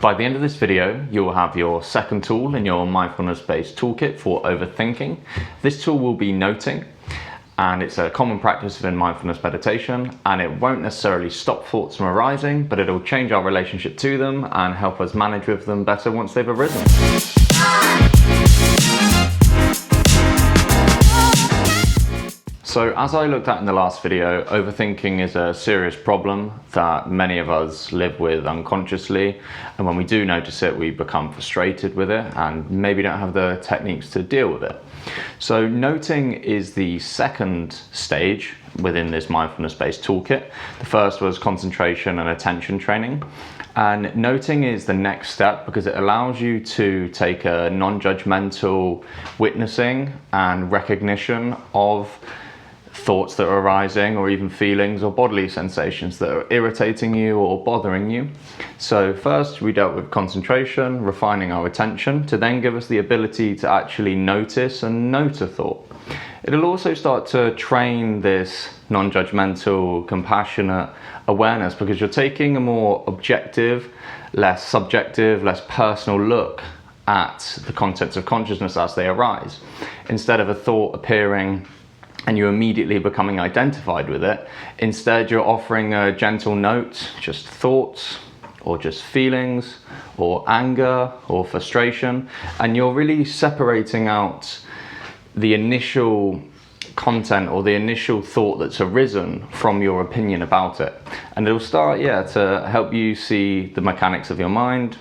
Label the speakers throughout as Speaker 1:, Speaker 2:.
Speaker 1: By the end of this video, you'll have your second tool in your mindfulness-based toolkit for overthinking. This tool will be noting, and it's a common practice within mindfulness meditation, and it won't necessarily stop thoughts from arising, but it'll change our relationship to them and help us manage with them better once they've arisen. So as I looked at in the last video, overthinking is a serious problem that many of us live with unconsciously, and when we do notice it, we become frustrated with it and maybe don't have the techniques to deal with it. So noting is the second stage within this mindfulness-based toolkit. The first was concentration and attention training. And noting is the next step because it allows you to take a non-judgmental witnessing and recognition of thoughts that are arising, or even feelings or bodily sensations that are irritating you or bothering you. So first we dealt with concentration, refining our attention to then give us the ability to actually notice and note a thought. It'll also start to train this non-judgmental, compassionate awareness because you're taking a more objective, less subjective, less personal look at the contents of consciousness as they arise. Instead of a thought appearing and you immediately becoming identified with it, instead you're offering a gentle note, just thoughts or just feelings or anger or frustration, and you're really separating out the initial content or the initial thought that's arisen from your opinion about it. And it'll start, to help you see the mechanics of your mind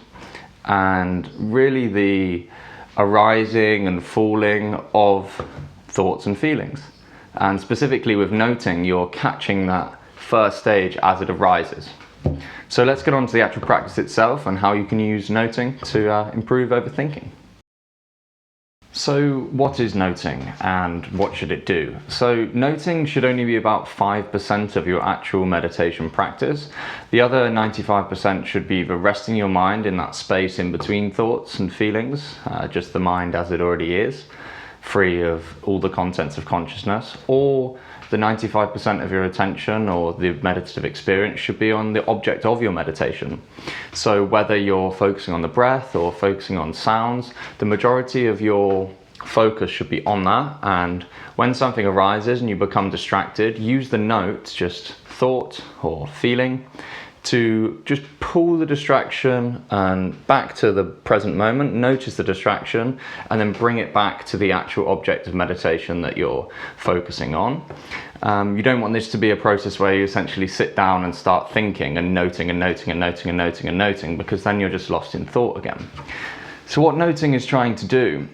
Speaker 1: and really the arising and falling of thoughts and feelings. And specifically with noting, you're catching that first stage as it arises. So let's get on to the actual practice itself and how you can use noting to improve overthinking. So what is noting and what should it do? So noting should only be about 5% of your actual meditation practice. The other 95% should be either resting your mind in that space in between thoughts and feelings, just the mind as it already is, free of all the contents of consciousness, or the 95% of your attention or the meditative experience should be on the object of your meditation. So whether you're focusing on the breath or focusing on sounds, the majority of your focus should be on that. And when something arises and you become distracted, use the note, just thought or feeling, to just pull the distraction and back to the present moment, notice the distraction, and then bring it back to the actual object of meditation that you're focusing on. You don't want this to be a process where you essentially sit down and start thinking and noting and noting and noting and noting and noting, because then you're just lost in thought again. So what noting is trying to do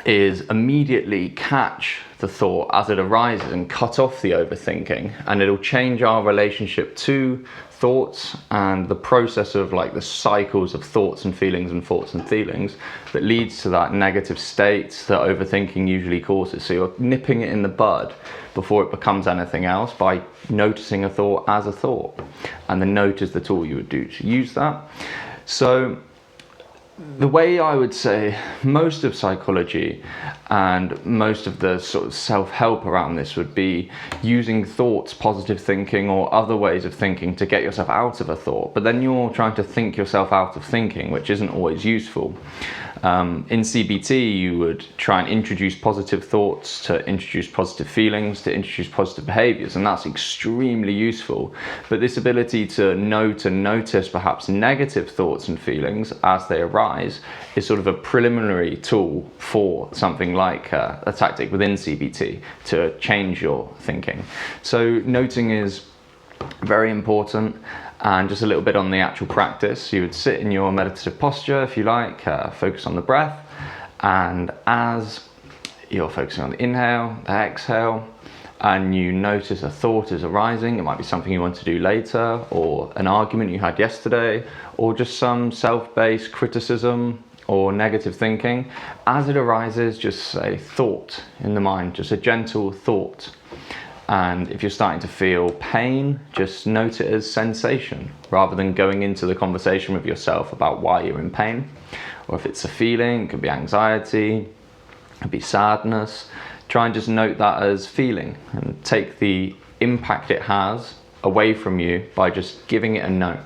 Speaker 1: is immediately catch the thought as it arises and cut off the overthinking, and it'll change our relationship to thoughts and the process of like the cycles of thoughts and feelings and thoughts and feelings that leads to that negative state that overthinking usually causes. So you're nipping it in the bud before it becomes anything else by noticing a thought as a thought, and the note is the tool you would do to use that. So the way I would say most of psychology and most of the sort of self-help around this would be using thoughts, positive thinking, or other ways of thinking to get yourself out of a thought. But then you're trying to think yourself out of thinking, which isn't always useful. In CBT, you would try and introduce positive thoughts, to introduce positive feelings, to introduce positive behaviors, and that's extremely useful. But this ability to note and notice perhaps negative thoughts and feelings as they arise is sort of a preliminary tool for something like a tactic within CBT to change your thinking. So noting is very important. And just a little bit on the actual practice, you would sit in your meditative posture, if you like, focus on the breath, and as you're focusing on the inhale, the exhale, and you notice a thought is arising, it might be something you want to do later, or an argument you had yesterday, or just some self-based criticism or negative thinking. As it arises, just say thought in the mind, just a gentle thought. And if you're starting to feel pain, just note it as sensation rather than going into the conversation with yourself about why you're in pain. Or if it's a feeling, it could be anxiety, it could be sadness. Try and just note that as feeling and take the impact it has away from you by just giving it a note.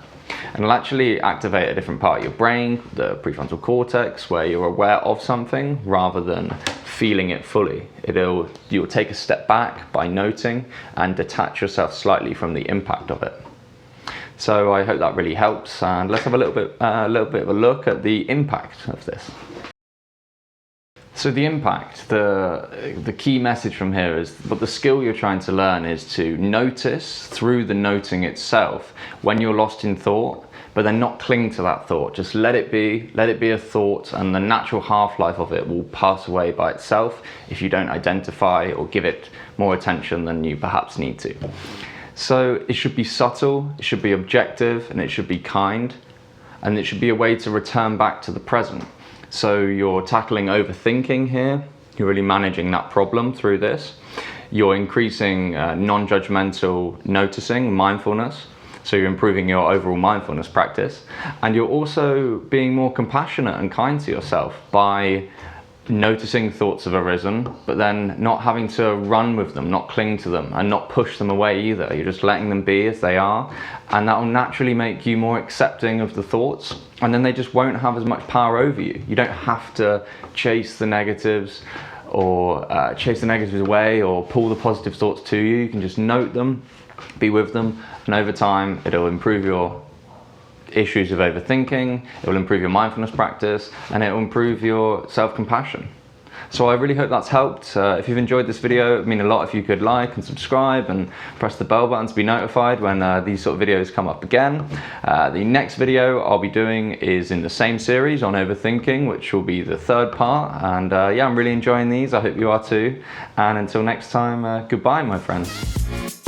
Speaker 1: And it'll actually activate a different part of your brain, the prefrontal cortex, where you're aware of something rather than feeling it fully. You'll take a step back by noting and detach yourself slightly from the impact of it. So I hope that really helps, and let's have a little bit of a look at the impact of this. So the impact, the key message from here is that the skill you're trying to learn is to notice through the noting itself when you're lost in thought, but then not cling to that thought. Just let it be a thought, and the natural half-life of it will pass away by itself if you don't identify or give it more attention than you perhaps need to. So it should be subtle, it should be objective, and it should be kind, and it should be a way to return back to the present. So you're tackling overthinking here, you're really managing that problem through this. You're increasing non-judgmental noticing, mindfulness, so you're improving your overall mindfulness practice. And you're also being more compassionate and kind to yourself by noticing thoughts have arisen, but then not having to run with them, not cling to them, and not push them away either. You're just letting them be as they are, and that will naturally make you more accepting of the thoughts, and then they just won't have as much power over you. You don't have to chase the negatives or chase the negatives away or pull the positive thoughts to you. You can just note them, be with them, and over time it'll improve your issues of overthinking, it will improve your mindfulness practice, and it will improve your self-compassion. So I really hope that's helped. If you've enjoyed this video, it would mean a lot if you could like and subscribe and press the bell button to be notified when these sort of videos come up again. The next video I'll be doing is in the same series on overthinking, which will be the third part. And yeah, I'm really enjoying these. I hope you are too. And until next time, goodbye, my friends.